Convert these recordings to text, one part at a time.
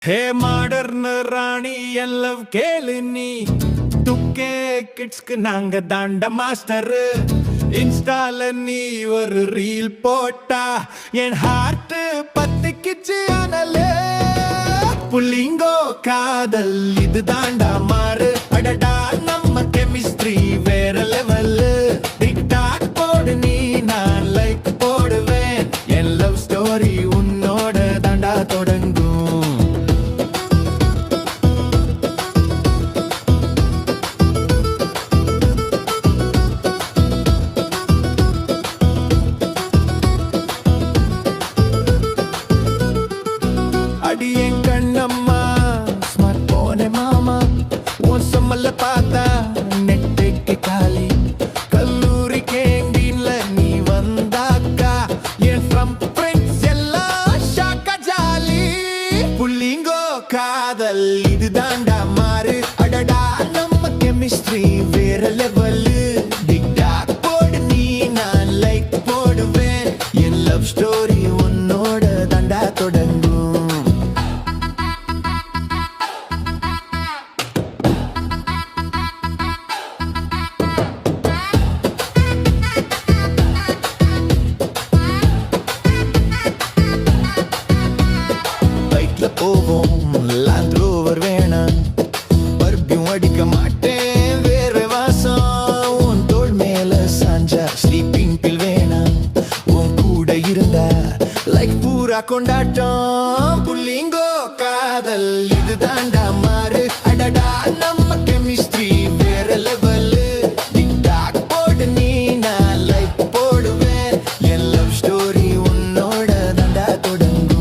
ஹே modern ராணி என் love கேளு நீ துக்கே கிட்ஸ்க்கு நாங்க தாண்ட மாஸ்டர் இன்ஸ்டால நீ ஒரு ரீல் போட்டா என் ஹார்ட் பத்திக்கிச்சு அனலே புள்ளிங்கோ காதல் இது தாண்டா மாறு அடடா நம்ம கெமிஸ்ட்ரி வேற லெவல் டிக்டாக் போடு நீ நான் லைக் போடுவேன் என் லவ் ஸ்டோரி உன்னோட தாண்டா தொடங்கும் அடியேன் கண்ணம்மா ஸ்மார்ட் போனே மாமா உன் சம்மல்ல பார்த்தா நெட்டுக்கு காலி கல்லூரி கேண்டீன்ல நீ வந்தாக்கா என் ஃப்ரம் ஃப்ரெண்ட்ஸ் எல்லாம் ஷாக்கா ஜாலி புள்ளிங்கோ காதல் இது தாண்டா மாறு அடடா நம்ம கெமிஸ்ட்ரி வேற லெவலு டிக்டாக் போடு நீ நான் லைக் போடுவேன் என் லவ் ஸ்டோரி உன்னோட தாண்டா தொடங்கும் போவோம் லேண்ட் ரோவர் வேணாம் பர்பியும் அடிக்க மாட்டேன் வேற வாசம் உன் தோள் மேல சாஞ்சா ஸ்லீப்பிங் பில் வேணாம் உன் கூட இருந்தா லைக் பூரா கொண்டாட்டம் புள்ளிங்கோ காதல் இது தாண்டா மாறு அடடா நம்ம கெமிஸ்ட்ரி வேற லெவலு டிக்டாக் போடு நீ நான் லைக் போடுவேன் என் லவ் ஸ்டோரி உன்னோட தாண்டா தொடங்கும்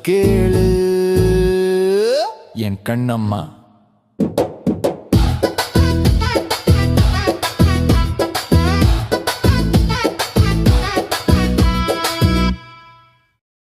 கேளு என் கண்ணம்மா.